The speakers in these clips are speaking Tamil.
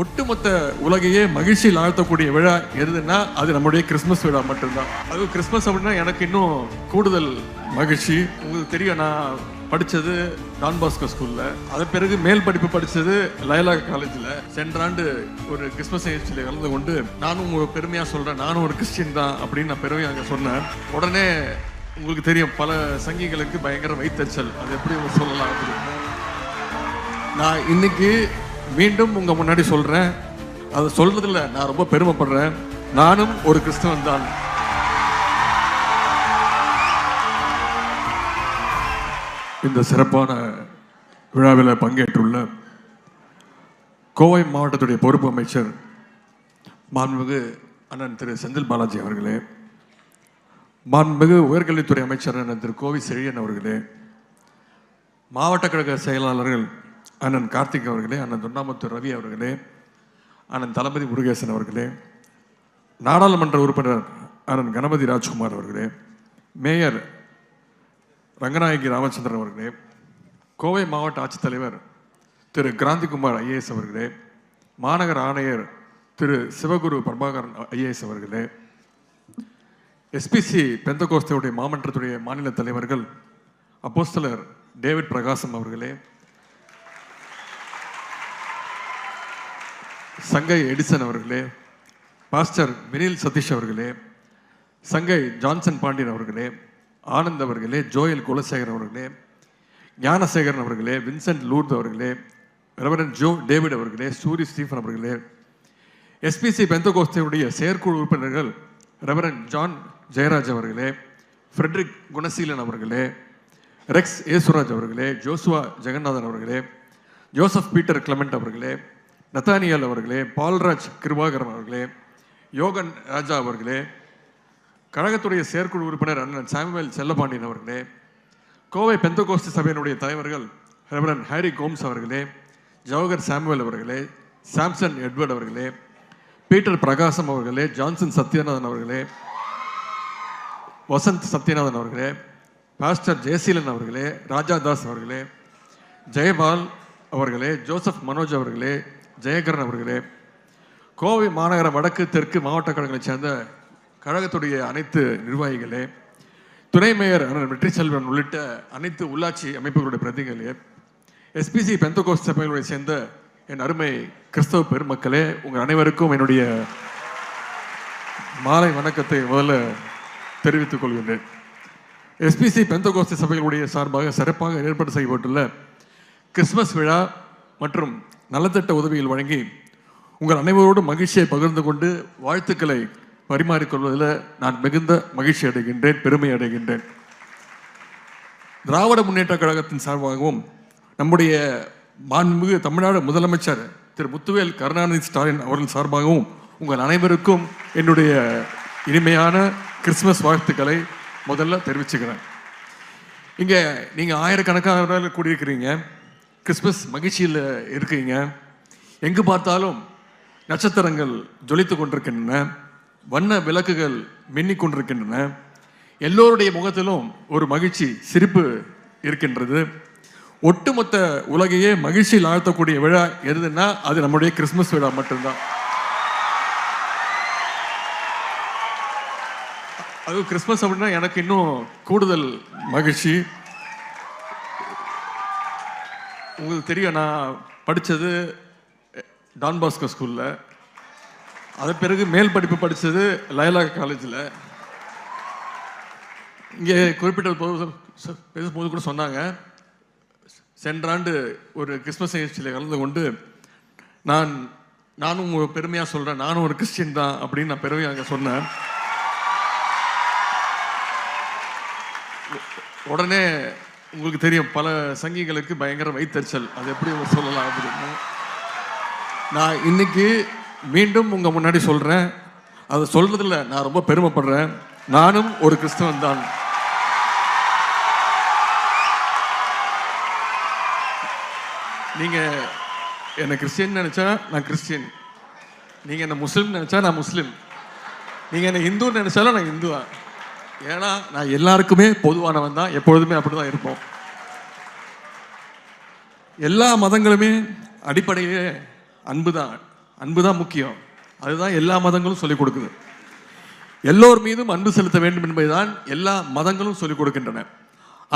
ஒட்டுமொத்த உலகையே மகிழ்ச்சியில் ஆழ்த்தக்கூடிய விழா எதுன்னா அது நம்முடைய கிறிஸ்மஸ் விழா மட்டும்தான். அது கிறிஸ்மஸ் அப்படின்னா எனக்கு இன்னும் கூடுதல் மகிழ்ச்சி. உங்களுக்கு தெரியும், நான் படித்தது டான் பாஸ்கோ ஸ்கூலில், அதன் பிறகு மேல் படிப்பு படித்தது லயலா காலேஜில். சென்ற ஆண்டு ஒரு கிறிஸ்மஸ் நிகழ்ச்சியில் கலந்து கொண்டு நானும் பெருமையாக சொல்கிறேன், நானும் ஒரு கிறிஸ்டின் தான் அப்படின்னு நான் பெருமையாக அங்கே சொன்னேன். உடனே உங்களுக்கு தெரியும், பல சங்கிகளுக்கு பயங்கர வைத்தறிச்சல். அது எப்படி சொல்லலாம் அப்படின்னு நான் இன்னைக்கு மீண்டும் உங்க முன்னாடி சொல்றேன். அதை சொல்றதுல நான் ரொம்ப பெருமைப்படுறேன். நானும் ஒரு கிறிஸ்தவன் தான். இந்த சிறப்பான விழாவில் பங்கேற்றுள்ள கோவை மாவட்டத்துடைய பொறுப்பு அமைச்சர் மாண்புமிகு அண்ணன் திரு செந்தில் பாலாஜி அவர்களே, மாண்புமிகு உயர்கல்வித்துறை அமைச்சர் அண்ணன் திரு கோவி செழியன் அவர்களே, மாவட்ட கழக செயலாளர்கள் அண்ணன் கார்த்திக் அவர்களே, அண்ணன் தொண்டாமுத்தூர் ரவி அவர்களே, அண்ணன் தளபதி முருகேசன் அவர்களே, நாடாளுமன்ற உறுப்பினர் அண்ணன் கணபதி ராஜ்குமார் அவர்களே, மேயர் ரங்கநாயகி ராமச்சந்திரன் அவர்களே, கோவை மாவட்ட ஆட்சித்தலைவர் திரு கிராந்திகுமார் ஐஏஎஸ் அவர்களே, மாநகர ஆணையர் திரு சிவகுரு பிரபாகரன் ஐஏஎஸ் அவர்களே, எஸ்பிசி பெந்தகோஸ்தேவுடைய மாமன்றத்துடைய மாநில தலைவர்கள் அப்போஸ்தலர் டேவிட் பிரகாசம் அவர்களே, சங்கை எடிசன் அவர்களே, பாஸ்டர் வினில் சதீஷ் அவர்களே, சங்கை ஜான்சன் பாண்டியன் அவர்களே, ஆனந்த் அவர்களே, ஜோயல் குலசேகர் அவர்களே, ஞானசேகரன் அவர்களே, வின்சென்ட் லூர்த் அவர்களே, ரெவரன் ஜோ டேவிட் அவர்களே, சூரி ஸ்டீஃபன் அவர்களே, எஸ்பிசி பெந்தகோஸ்தேவுடைய செயற்குழு உறுப்பினர்கள் ரெவரன் ஜான் ஜெயராஜ் அவர்களே, ஃப்ரெட்ரிக் குணசீலன் அவர்களே, ரெக்ஸ் ஏசுராஜ் அவர்களே, ஜோசுவா ஜெகநாதன் அவர்களே, ஜோசப் பீட்டர் கிளமெண்ட் அவர்களே, நத்தானியல் அவர்களே, பால்ராஜ் கிருபாகரன் அவர்களே, யோகன் ராஜா அவர்களே, கழகத்துடைய செயற்குழு உறுப்பினர் அண்ணன் சாமுவேல் செல்லபாண்டியன் அவர்களே, கோவை பெந்தகோஸ்து சபையினுடைய தலைவர்கள் ரெவரன் ஹாரி கோம்ஸ் அவர்களே, ஜவஹர் சாமுவேல் அவர்களே, சாம்சன் எட்வர்ட் அவர்களே, பீட்டர் பிரகாசம் அவர்களே, ஜான்சன் சத்யநாதன் அவர்களே, வசந்த் சத்யநாதன் அவர்களே, பாஸ்டர் ஜெயசீலன் அவர்களே, ராஜாதாஸ் அவர்களே, ஜெயபால் அவர்களே, ஜோசப் மனோஜ் அவர்களே, ஜெயகரன் அவர்களே, கோவை மாநகர வடக்கு தெற்கு மாவட்ட கழகங்களைச் சேர்ந்த கழகத்துடைய அனைத்து நிர்வாகிகளே, துணை மேயர் அண்ணன் வெற்றி செல்வன் உள்ளிட்ட அனைத்து உள்ளாட்சி அமைப்புகளுடைய பிரதிகளே, எஸ்பிசி பெந்தகோஸ்து சபைகளுடைய சேர்ந்த என் அருமை கிறிஸ்தவ பெருமக்களே, உங்கள் அனைவருக்கும் என்னுடைய மாலை வணக்கத்தை முதல்ல தெரிவித்துக் கொள்கின்றேன். எஸ்பிசி பெந்தகோஸ்து சபைகளுடைய சார்பாக சிறப்பாக ஏற்பாடு செய்யப்பட்டுள்ள கிறிஸ்துமஸ் விழா மற்றும் நலத்திட்ட உதவிகள் வழங்கி உங்கள் அனைவரோடு மகிழ்ச்சியை பகிர்ந்து கொண்டு வாழ்த்துக்களை பரிமாறிக்கொள்வதில் நான் மிகுந்த மகிழ்ச்சி அடைகின்றேன், பெருமை அடைகின்றேன். திராவிட முன்னேற்ற கழகத்தின் சார்பாகவும் நம்முடைய மாண்புமிகு தமிழ்நாடு முதலமைச்சர் திரு முத்துவேல் கருணாநிதி ஸ்டாலின் அவர்கள் சார்பாகவும் உங்கள் அனைவருக்கும் என்னுடைய இனிமையான கிறிஸ்துமஸ் வாழ்த்துக்களை முதல்ல தெரிவிச்சுக்கிறேன். இங்கே நீங்கள் ஆயிரக்கணக்கான கூடியிருக்கிறீங்க, கிறிஸ்துமஸ் மகிழ்ச்சியில் இருக்கீங்க. எங்கு பார்த்தாலும் நட்சத்திரங்கள் ஜொலித்து கொண்டிருக்கின்றன, வண்ண விளக்குகள் மின்னிக் கொண்டிருக்கின்றன, எல்லோருடைய முகத்திலும் ஒரு மகிழ்ச்சி சிரிப்பு இருக்கின்றது. ஒட்டுமொத்த உலகையே மகிழ்ச்சியில் ஆழ்த்தக்கூடிய விழா எதுன்னா அது நம்முடைய கிறிஸ்துமஸ் விழா மட்டும்தான். அது கிறிஸ்துமஸ் அப்படின்னா எனக்கு இன்னும் கூடுதல் மகிழ்ச்சி. உங்களுக்கு தெரியும், நான் படித்தது டான் பாஸ்கோ ஸ்கூலில், அதன் பிறகு மேல் படிப்பு படித்தது லயலா காலேஜில். இங்கே குறிப்பிட்ட பேசும்போது கூட சொன்னாங்க, சென்ற ஆண்டு ஒரு கிறிஸ்துமஸ் நிகழ்ச்சியில் கலந்து கொண்டு நானும் பெருமையாக சொல்கிறேன், நானும் ஒரு கிறிஸ்டின் தான் அப்படின்னு நான் பெருமையாக அங்கே சொன்னேன். உடனே உங்களுக்கு தெரியும், பல சங்கிகளுக்கு பயங்கர வைத்தறிச்சல். அது எப்படி சொல்லலாம் அப்படின்னு நான் இன்னைக்கு மீண்டும் உங்க முன்னாடி சொல்றேன். அதை சொல்றதுல நான் ரொம்ப பெருமைப்படுறேன். நானும் ஒரு கிறிஸ்தவன் தான். நீங்க என்ன கிறிஸ்டியன் நினைச்சா நான் கிறிஸ்டியன், நீங்க என்ன முஸ்லீம் நினைச்சா நான் முஸ்லீம், நீங்க என்ன இந்து நினைச்சாலும் நான் இந்து தான். ஏன்னா நான் எல்லாருக்குமே பொதுவானவன் தான், எப்பொழுதுமே அப்படிதான் இருப்போம். எல்லா மதங்களுமே அடிப்படையே அன்பு தான். அன்பு தான் முக்கியம். அதுதான் எல்லா மதங்களும் சொல்லிக் கொடுக்குது. எல்லோர் மீதும் அன்பு செலுத்த வேண்டும் என்பதுதான் எல்லா மதங்களும் சொல்லிக் கொடுக்கின்றன.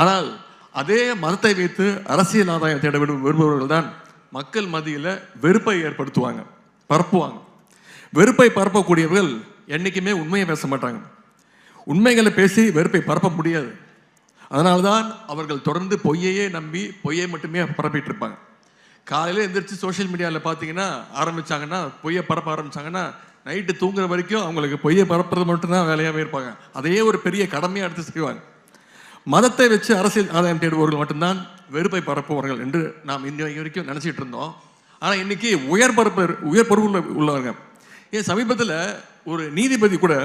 ஆனால் அதே மதத்தை வைத்து அரசியல் ஆதாயம் தேட வேண்டும் விரும்புபவர்கள் தான் மக்கள் மத்தியில் வெறுப்பை ஏற்படுத்துவாங்க, பரப்புவாங்க. வெறுப்பை பரப்பக்கூடியவர்கள் என்றைக்குமே உண்மையை பேச மாட்டாங்க. உண்மைகளை பேசி வெறுப்பை பரப்ப முடியாது. அதனால்தான் அவர்கள் தொடர்ந்து பொய்யையே நம்பி பொய்யை மட்டுமே பரப்பிட்டு இருப்பாங்க. காலையில் எந்திரிச்சு சோஷியல் மீடியாவில் பார்த்தீங்கன்னா ஆரம்பிச்சாங்கன்னா, பொய்யை பரப்ப ஆரம்பிச்சாங்கன்னா, நைட்டு தூங்குற வரைக்கும் அவங்களுக்கு பொய்யை பரப்புறது மட்டும்தான் வேலையாகவே இருப்பாங்க. அதையே ஒரு பெரிய கடமையாக எடுத்து செய்வாங்க. மதத்தை வச்சு அரசியல் ஆதாயம் தேடுபவர்கள் மட்டும்தான் வெறுப்பை பரப்புவார்கள் என்று நாம் இன்ன வரைக்கும் நினச்சிட்டு இருந்தோம். ஆனால் இன்னைக்கு உயர் பொறுப்புள்ள உள்ளவங்க, ஏன் சமீபத்தில் ஒரு நீதிபதி கூட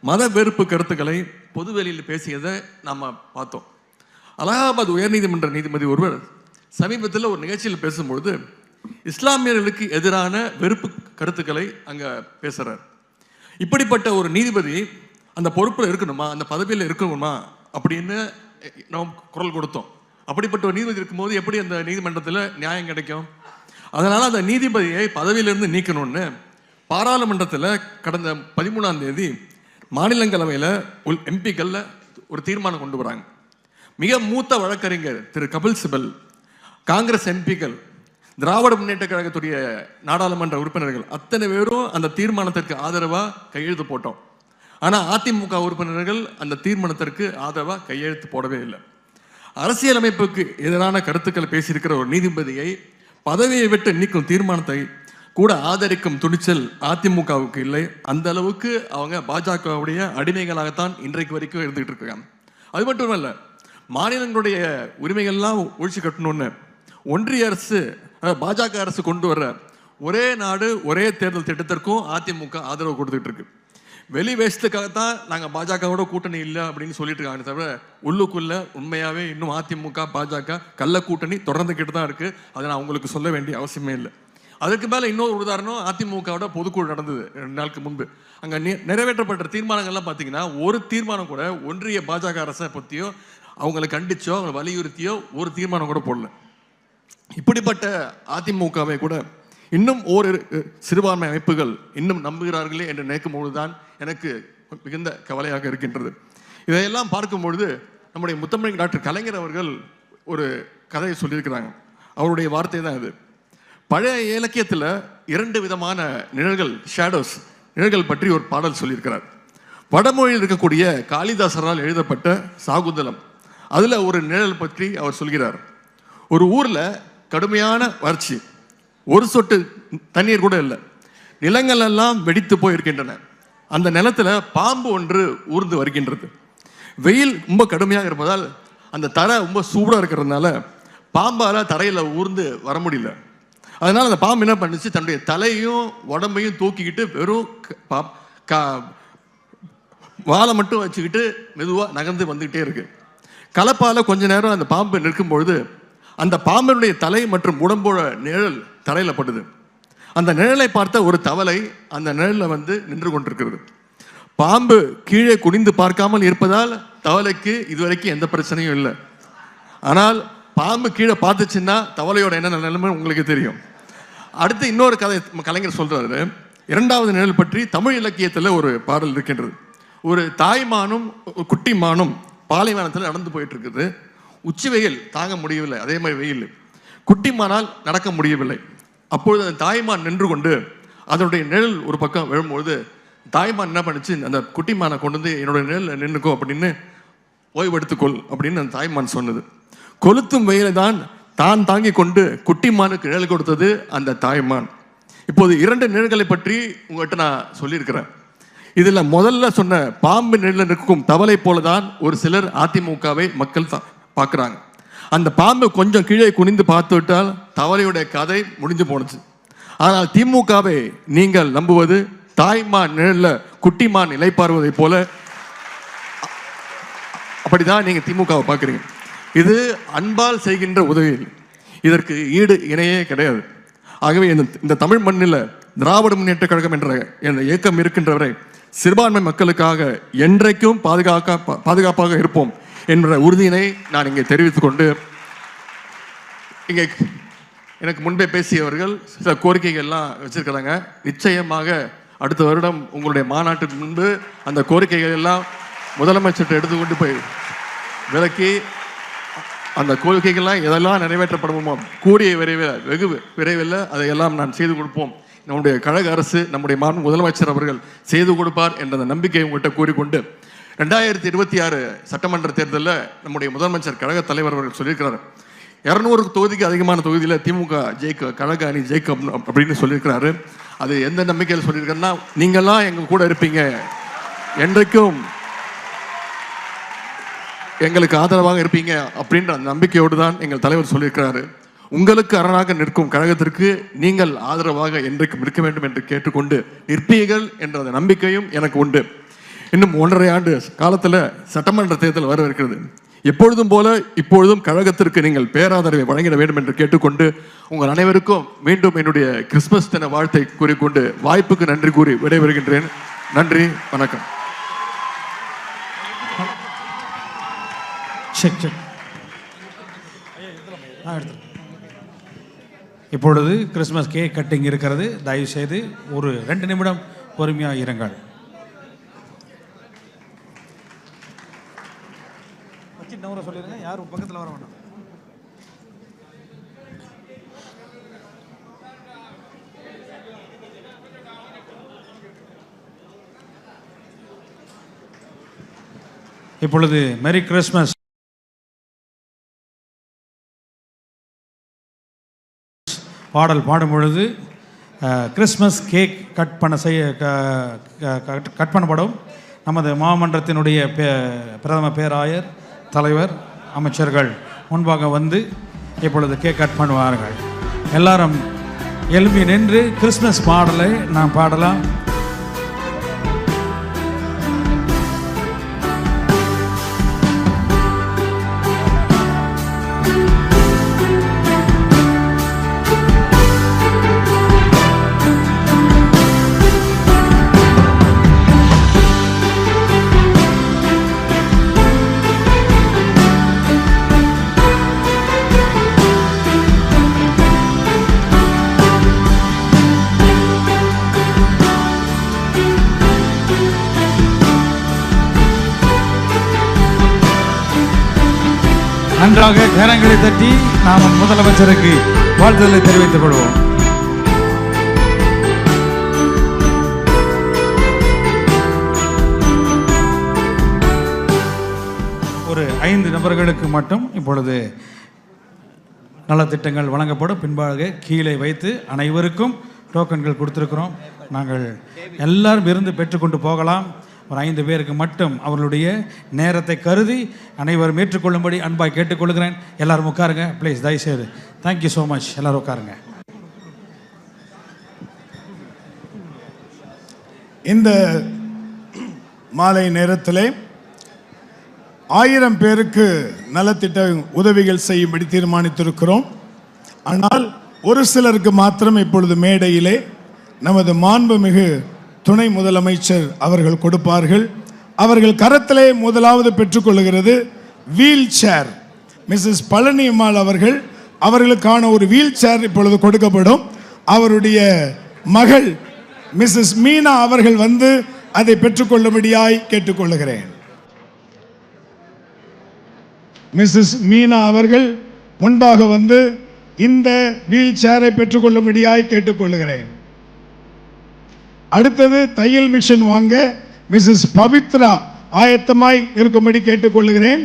மத வெறுப்பு கருத்துக்களை பொதுவெளியில் பேசியதை நாம் பார்த்தோம். அலகாபாத் உயர்நீதிமன்ற நீதிபதி ஒருவர் சமீபத்தில் ஒரு நிகழ்ச்சியில் பேசும்பொழுது இஸ்லாமியர்களுக்கு எதிரான வெறுப்பு கருத்துக்களை அங்கே பேசுகிறார். இப்படிப்பட்ட ஒரு நீதிபதி அந்த பொறுப்பில் இருக்கணுமா, அந்த பதவியில் இருக்கணுமா அப்படின்னு நாம் குரல் கொடுத்தோம். அப்படிப்பட்ட ஒரு நீதிபதி இருக்கும்போது எப்படி அந்த நீதிமன்றத்தில் நியாயம் கிடைக்கும்? அதனால் அந்த நீதிபதியை பதவியிலிருந்து நீக்கணும்னு பாராளுமன்றத்தில் கடந்த 13ஆம் தேதி மாநிலங்களவையில் எம்பிக்களில் ஒரு தீர்மானம் கொண்டு வராங்க. மிக மூத்த வழக்கறிஞர் திரு கபில் சிபல், காங்கிரஸ் எம்பிக்கள், திராவிட முன்னேற்ற கழகத்துடைய நாடாளுமன்ற உறுப்பினர்கள் அத்தனை பேரும் அந்த தீர்மானத்திற்கு ஆதரவாக கையெழுத்து போட்டோம். ஆனால் அதிமுக உறுப்பினர்கள் அந்த தீர்மானத்திற்கு ஆதரவாக கையெழுத்து போடவே இல்லை. அரசியலமைப்புக்கு எதிரான கருத்துக்கள் பேசியிருக்கிற ஒரு நீதிபதியை பதவியை விட்டு நீக்கும் தீர்மானத்தை கூட ஆதரிக்கும் துணிச்சல் அதிமுகவுக்கு இல்லை. அந்த அளவுக்கு அவங்க பாஜகவுடைய அடிமைகளாகத்தான் இன்றைக்கு வரைக்கும் இருந்துகிட்டு இருக்காங்க. அது மட்டுமல்ல, மாநிலங்களுடைய உரிமைகள்லாம் ஒழிச்சு கட்டணும்னு ஒன்றிய அரசு, பாஜக அரசு கொண்டு வர்ற ஒரே நாடு ஒரே தேர்தல் திட்டத்திற்கும் அதிமுக ஆதரவு கொடுத்துட்டு இருக்கு. வெளி வேஷத்துக்காகத்தான் நாங்கள் பாஜகவோட கூட்டணி இல்லை அப்படின்னு சொல்லிட்டு இருக்காங்க. தவிர உள்ளுக்குள்ள உண்மையாகவே இன்னும் அதிமுக பாஜக கள்ள கூட்டணி தொடர்ந்துக்கிட்டு தான் இருக்கு. அதை நான் உங்களுக்கு சொல்ல வேண்டிய அவசியமே இல்லை. அதுக்கு மேலே இன்னொரு உதாரணம், அதிமுகவோட பொதுக்குழு நடந்தது 2 நாளுக்கு முன்பு. அங்கே நிறைவேற்றப்பட்ட தீர்மானங்கள்லாம் பார்த்தீங்கன்னா ஒரு தீர்மானம் கூட ஒன்றிய பாஜக அரசை பற்றியோ அவங்களை கண்டிச்சோ அவங்களை வலியுறுத்தியோ ஒரு தீர்மானம் கூட போடல. இப்படிப்பட்ட அதிமுகவை கூட இன்னும் ஓரிரு சிறுபான்மை அமைப்புகள் இன்னும் நம்புகிறார்களே என்று நினைக்கும் பொழுதுதான் எனக்கு மிகுந்த கவலையாக இருக்கின்றது. இதையெல்லாம் பார்க்கும்பொழுது நம்முடைய முத்தமிழ் டாக்டர் கலைஞர் அவர்கள் ஒரு கதையை சொல்லியிருக்கிறாங்க. அவருடைய வார்த்தை தான் இது. பழைய இலக்கியத்தில் 2 விதமான நிழல்கள், ஷேடோஸ், நிழல்கள் பற்றி ஒரு பாடல் சொல்லியிருக்கிறார். வடமொழியில் இருக்கக்கூடிய காளிதாசரால் எழுதப்பட்ட சாகுந்தலம், அதில் ஒரு நிழல் பற்றி அவர் சொல்கிறார். ஒரு ஊரில் கடுமையான வறட்சி, ஒரு சொட்டு தண்ணீர் கூட இல்லை, நிலங்கள் எல்லாம் வெடித்து போயிருக்கின்றன. அந்த நிலத்தில் பாம்பு ஒன்று ஊர்ந்து வருகின்றது. வெயில் ரொம்ப கடுமையாக இருப்பதால் அந்த தரை ரொம்ப சூடாக இருக்கிறதுனால பாம்பால் தரையில் ஊர்ந்து வர முடியல. அதனால் அந்த பாம்பு என்ன பண்ணுச்சு, தன்னுடைய தலையும் உடம்பையும் தூக்கிக்கிட்டு வெறும் வாழை மட்டும் வச்சுக்கிட்டு மெதுவாக நகர்ந்து வந்துக்கிட்டே இருக்கு. கலப்பால் கொஞ்ச நேரம் அந்த பாம்பு நிற்கும் பொழுது அந்த பாம்பினுடைய தலை மற்றும் உடம்போட நிழல் தரையில் படுது. அந்த நிழலை பார்த்த ஒரு தவளை அந்த நிழலில் நின்று கொண்டிருக்கிறது. பாம்பு கீழே குனிந்து பார்க்காமல் இருப்பதால் தவளைக்கு இதுவரைக்கும் எந்த பிரச்சனையும் இல்லை. ஆனால் பாம்பு கீழே பார்த்துச்சுன்னா தவளையோட என்ன நிலைமை உங்களுக்கு தெரியும். அடுத்து இன்னொரு கதை கலைஞர் சொல்றாரு. 2வது நிழல் பற்றி தமிழ் இலக்கியத்தில் ஒரு பாடல் இருக்கின்றது. ஒரு தாய்மானும் குட்டிமானும் பாலைவனத்தில் நடந்து போயிட்டு இருக்குது. உச்சி வெயில் தாங்க முடியவில்லை, அதே மாதிரி வெயில். குட்டிமானால் நடக்க முடியவில்லை. அப்பொழுது அந்த தாய்மான் நின்று கொண்டு அதனுடைய நிழல் ஒரு பக்கம் விழும்பொழுது தாய்மான் என்ன பண்ணுச்சு, அந்த குட்டிமானை கொண்டு வந்து என்னோட நிழல் நின்றுக்கோ அப்படின்னு ஓய்வெடுத்துக்கொள் அப்படின்னு அந்த தாய்மான் சொன்னது. கொளுத்தும் வெயிலை தான் தாங்கி கொண்டு குட்டிமானுக்கு நிழல் கொடுத்தது அந்த தாய்மான். இப்போது 2 நிழல்களை பற்றி உங்கள்கிட்ட நான் சொல்லியிருக்கிறேன். இதில் முதல்ல சொன்ன பாம்பு நிழல் இருக்கும் தவளை போலதான் ஒரு சிலர் அதிமுகவை மக்கள் பார்க்குறாங்க. அந்த பாம்பு கொஞ்சம் கீழே குனிந்து பார்த்து விட்டால் தவளையுடைய கதை முடிஞ்சு போனுச்சு. ஆனால் திமுகவை நீங்கள் நம்புவது தாய்மான் நிழல்ல குட்டிமான் இலைப்பாறுவதை போல, அப்படிதான் நீங்க திமுகவை பார்க்குறீங்க. இது அன்பால் செய்கின்ற உதவி, இதற்கு ஈடு இணையே கிடையாது. ஆகவே இந்த தமிழ் மண்ணில் திராவிட முன்னேற்ற கழகம் என்ற இந்த இயக்கம் இருக்கின்றவரை சிறுபான்மை மக்களுக்காக என்றைக்கும் பாதுகாப்பாக இருப்போம் என்ற உறுதியினை நான் இங்கே தெரிவித்துக் கொண்டு, இங்கே எனக்கு முன்பே பேசியவர்கள் சில கோரிக்கைகள்லாம் வச்சிருக்கிறாங்க. நிச்சயமாக அடுத்த வருடம் உங்களுடைய மாநாட்டுக்கு முன்பு அந்த கோரிக்கைகள் எல்லாம் முதலமைச்சர்கிட்ட எடுத்துக்கொண்டு போய் விலக்கி அந்த கோரிக்கைகள்லாம் எதெல்லாம் நிறைவேற்றப்படுமோ கூடிய விரைவில் வெகு விரைவில் அதையெல்லாம் நான் செய்து கொடுப்போம். நம்முடைய கழக அரசு நம்முடைய முதலமைச்சர் அவர்கள் செய்து கொடுப்பார் என்ற அந்த நம்பிக்கையை உங்கள்கிட்ட கூறிக்கொண்டு 2026 சட்டமன்ற தேர்தலில் நம்முடைய முதலமைச்சர் கழக தலைவர் அவர்கள் சொல்லியிருக்கிறார் 200 தொகுதிக்கு அதிகமான தொகுதியில் திமுக ஜெயிக்க கழக அணி ஜெயிக்கும் அப்படின்னு சொல்லியிருக்கிறாரு. அது எந்த நம்பிக்கையில் சொல்லியிருக்காருன்னா, நீங்கள்லாம் எங்கள் கூட இருப்பீங்க, என்றைக்கும் எங்களுக்கு ஆதரவாக இருப்பீங்க அப்படின்ற அந்த நம்பிக்கையோடு தான் எங்கள் தலைவர் சொல்லியிருக்கிறாரு. உங்களுக்கு அரணாக நிற்கும் கழகத்திற்கு நீங்கள் ஆதரவாக என்றைக்கும் இருக்க வேண்டும் என்று கேட்டுக்கொண்டு நிற்பீர்கள் என்ற அந்த நம்பிக்கையும் எனக்கு உண்டு. இன்னும் 1.5 ஆண்டு காலத்தில் சட்டமன்ற தேர்தல் வர இருக்கிறது. எப்பொழுதும் போல இப்பொழுதும் கழகத்திற்கு நீங்கள் பேராதரவை வழங்கிட வேண்டும் என்று கேட்டுக்கொண்டு உங்கள் அனைவருக்கும் மீண்டும் என்னுடைய கிறிஸ்துமஸ் தின வாழ்த்தை கூறிக்கொண்டு வாய்ப்புக்கு நன்றி கூறி விடைபெறுகின்றேன். நன்றி, வணக்கம். இப்பொழுது கிறிஸ்துமஸ் கேக் கட்டிங் இருக்கிறது. தயவு செய்து ஒரு 2 நிமிடம் பொறுமையாக இருங்கள். சொல்லிருங்க, யாரும் பக்கத்தில் வர வேண்டாம். இப்பொழுது மேரி கிறிஸ்மஸ் பாடல் பாடும் பொழுது கிறிஸ்மஸ் கேக் கட் பண்ணப்படும். நமது மாமன்றத்தினுடைய பிரதம பேராயர், தலைவர், அமைச்சர்கள் முன்பாக வந்து இப்பொழுது கேக் கட் பண்ணுவார்கள். எல்லாரும் எழுப்பி நின்று கிறிஸ்மஸ் பாடலை நாம் பாடலாம். நன்றாக கரங்களை தட்டி நாம் முதலமைச்சருக்கு வாழ்த்துதலை தெரிவித்துக் கொள்வோம். ஒரு 5 நபர்களுக்கு மட்டும் இப்பொழுது நலத்திட்டங்கள் வழங்கப்படும். பின்பாக கீழே வைத்து அனைவருக்கும் டோக்கன்கள் கொடுத்திருக்கிறோம். நாங்கள் எல்லாரும் இருந்து பெற்றுக்கொண்டு போகலாம். ஒரு 5 பேருக்கு மட்டும் அவர்களுடைய நேரத்தை கருதி அனைவரும் ஏற்றுக்கொள்ளும்படி அன்பாய் கேட்டுக்கொள்கிறேன். எல்லாரும் உட்காருங்க ப்ளீஸ், தயவுசெய்து. Thank you so much. எல்லாரும் உட்காருங்க. இந்த மாலை நேரத்தில் 1000 பேருக்கு நலத்திட்ட உதவிகள் செய்யும்படி தீர்மானித்திருக்கிறோம். ஆனால் ஒரு சிலருக்கு மாத்திரம் இப்பொழுது மேடையிலே நமது மாண்புமிகு துணை முதலமைச்சர் அவர்கள் கொடுப்பார்கள். அவர்கள் கரத்திலே முதலாவது பெற்றுக்கொள்கிறது வீல் சேர். மிஸ்ஸஸ் பழனி அம்மாள் அவர்களுக்கான ஒரு வீல் சேர் இப்பொழுது கொடுக்கப்படும். அவருடைய மகள் மிஸ்ஸஸ் மீனா அவர்கள் வந்து அதை பெற்றுக்கொள்ளும்படியாய் கேட்டுக்கொள்ளுகிறேன். மிஸ்ஸஸ் மீனா அவர்கள் முன்பாக வந்து இந்த வீல் சேரை பெற்றுக்கொள்ளும்படியாய் கேட்டுக்கொள்ளுகிறேன். அடுத்தது தையல் மிஷின் வாங்க மிஸ்ஸஸ் பவித்ரா ஆயத்தமாய் இருக்கும்படி கேட்டுக்கொள்கிறேன்.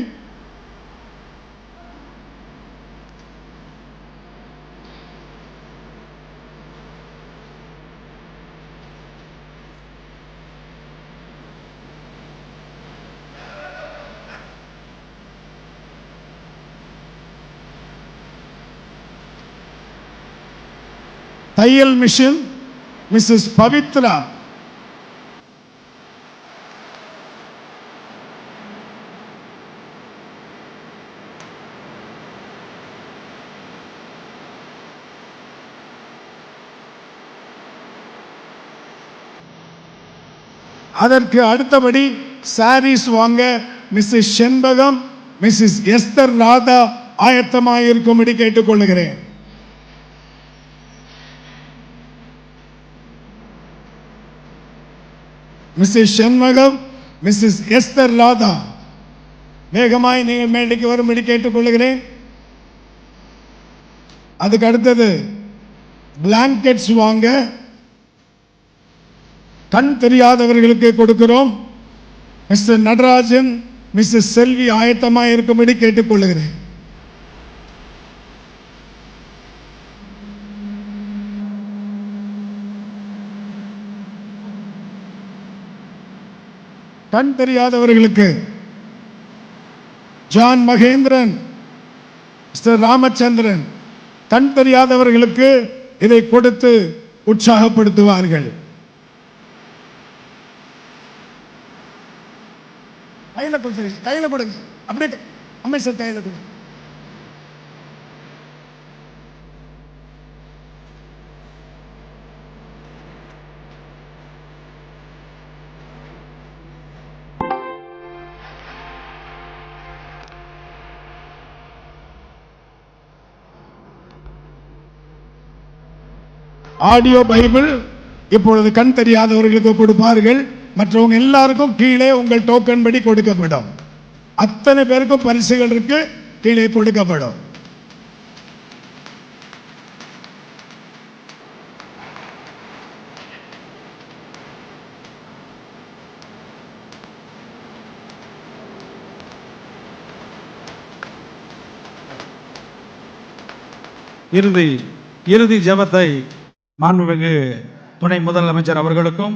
தையல் மிஷின் மிஸ்ஸஸ் பவித்ரா. அதற்கு அடுத்தபடி சாரீஸ் வாங்க மிஸ்ஸஸ் செண்பகம், மிஸ்ஸஸ் எஸ்தர் ராதா ஆயத்தமாக இருக்கும்படி கேட்டுக்கொள்கிறேன். மிஸ்ஸஸ் ஷண்மகம், மிஸ்ஸஸ் எஸ்தர் ராதா வேகமாய் நீங்கள் மேடைக்கு வரும்படி கேட்டுக்கொள்கிறேன். அதுக்கு அடுத்தது பிளாங்கெட்ஸ் வாங்க கண் தெரியாதவர்களுக்கு கொடுக்கிறோம். மிஸ்டர் நடராஜன், மிஸ்ஸஸ் செல்வி ஆயத்தமாக இருக்கும்படி கேட்டுக்கொள்கிறேன். கண் தெரியாதவர்களுக்கு ஜான் மகேந்திரன், மிஸ்டர் ராமச்சந்திரன் கண் தெரியாதவர்களுக்கு இதை கொடுத்து உற்சாகப்படுத்துவார்கள். கையில கொடுங்க, அப்படியே அமைச்சர் கையில கொடுங்க. ஆடியோ பைபிள் இப்பொழுது கண் தெரியாதவர்களுக்கு கொடுப்பார்கள். மற்றவங்க எல்லாருக்கும் கீழே உங்கள் டோக்கன் படி கொடுக்கப்படும். அத்தனை பேருக்கும் பரிசுகள் இருக்கு, கீழே கொடுக்கப்படும். இறுதி ஜெபத்தை மாண்புமிகு துணை முதலமைச்சர் அவர்களுக்கும்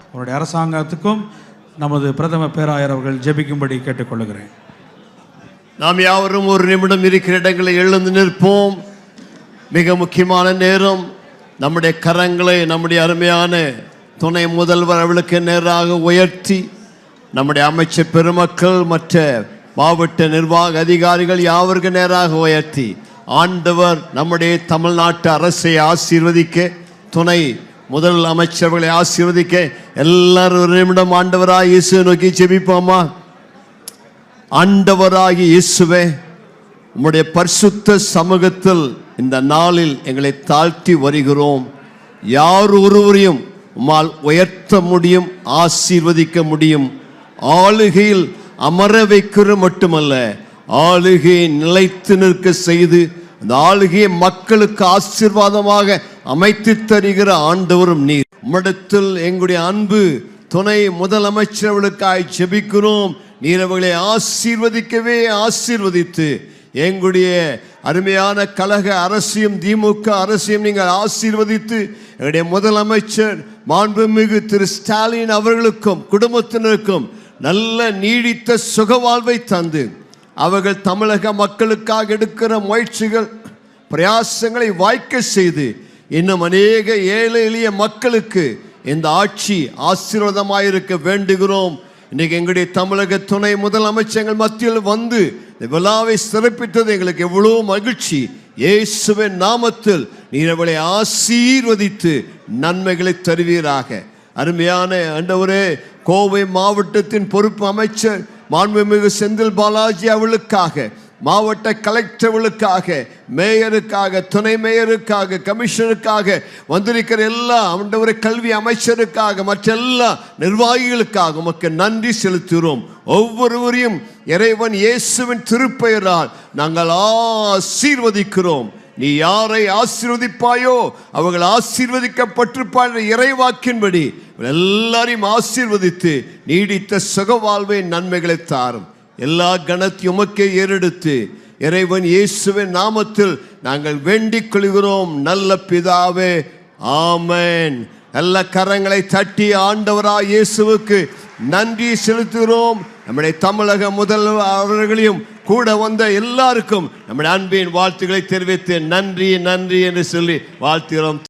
அவருடைய அரசாங்கத்துக்கும் நமது பிரதம பேராயர் அவர்கள் ஜெபிக்கும்படி கேட்டுக்கொள்கிறேன். நாம் யாவரும் ஒரு நிமிடம் இருக்கிற இடங்களை எழுந்து நிற்போம். மிக முக்கியமான நேரம். நம்முடைய கரங்களை நம்முடைய அருமையான துணை முதல்வர் அவர்களுக்கு நேராக உயர்த்தி, நம்முடைய அமைச்சர் பெருமக்கள் மற்ற மாவட்ட நிர்வாக அதிகாரிகள் யாவருக்கு நேராக உயர்த்தி, ஆண்டவர் நம்முடைய தமிழ்நாட்டு அரசை ஆசீர்வதிக்க, துணை முதல் அமைச்சர்களை ஆசீர்வதிக்க எல்லாரும் ஒரு நிமிடம் ஆண்டவராய் இயேசுவை நோக்கி ஜெபிப்போமா. ஆண்டவராகி இயேசுவே, உம்முடைய பரிசுத்த சமூகத்தில் இந்த நாளில் எங்களை தாழ்த்தி வருகிறோம். யார் ஒருவரையும் உம்மால் உயர்த்த முடியும், ஆசீர்வதிக்க முடியும். ஆளுகையில் அமர வைக்கிற மட்டுமல்ல, ஆளுகையை நிலைத்து நிற்க செய்து அந்த ஆளுகையை மக்களுக்கு ஆசீர்வாதமாக அமைத்து தருகிற ஆண்டவரும் நீர். உம்மிடத்தில் எங்களுடைய அன்பு துணை முதலமைச்சர்களுக்காய் ஜெபிக்கிறோம். நீர் அவர்களை ஆசீர்வதிக்கவே ஆசீர்வதித்து, எங்களுடைய அருமையான கழக அரசியும் திமுக அரசியும் நீங்கள் ஆசீர்வதித்து, எங்களுடைய முதலமைச்சர் மாண்புமிகு திரு ஸ்டாலின் அவர்களுக்கும் குடும்பத்தினருக்கும் நல்ல நீடித்த சுகவாழ்வை தந்து, அவர்கள் தமிழக மக்களுக்காக எடுக்கிற முயற்சிகள் பிரயாசங்களை வாய்க்க செய்து, இன்னும் அநேக ஏழை எளிய மக்களுக்கு இந்த ஆட்சி ஆசீர்வாதமாயிருக்க வேண்டுகிறோம். இன்னைக்கு எங்களுடைய தமிழக துணை முதலமைச்சர்கள் மத்தியில் வந்து இந்த விழாவை சிறப்பித்தது எங்களுக்கு எவ்வளவு மகிழ்ச்சி. இயேசுவின் நாமத்தில் நீர் அவளை ஆசீர்வதித்து நன்மைகளை தருவீராக. அருமையான ஆண்டவரே, கோவை மாவட்டத்தின் பொறுப்பு அமைச்சர் மாண்புமிகு செந்தில் பாலாஜி அவர்களுக்காக, மாவட்ட கலெக்டர்களுக்காக, மேயருக்காக, துணை மேயருக்காக, கமிஷனருக்காக வந்திருக்கிற எல்லா ஆண்டவரே கல்வி அமைச்சருக்காக, மற்ற எல்லா நிர்வாகிகளுக்காக உமக்கு நன்றி செலுத்துகிறோம். ஒவ்வொருவரையும் இறைவன் இயேசுவின் திருப்பெயரால் நாங்கள் ஆசீர்வதிக்கிறோம். நீ யாரை ஆசீர்வதிப்பாயோ அவர்கள் ஆசீர்வதிக்கப்பட்டிருப்பார்கள் இறைவாக்கின்படி எல்லாரையும் ஆசீர்வதித்து நீடித்த சுகவாழ்வை நன்மைகளை தாரும். எல்லா கணத்தையும் உமக்கே ஏறெடுத்து இறைவன் இயேசுவின் நாமத்தில் நாங்கள் வேண்டிக் கொள்கிறோம் நல்ல பிதாவே, ஆமென். நல்ல கரங்களை தட்டி ஆண்டவராய் இயேசுவுக்கு நன்றி செலுத்துகிறோம். நம்முடைய தமிழக முதல்வர் அவர்களையும் கூட வந்த எல்லாருக்கும் நம்முடைய அன்பின் வாழ்த்துக்களை தெரிவித்து நன்றி நன்றி என்று சொல்லி வாழ்த்துகிறோம்.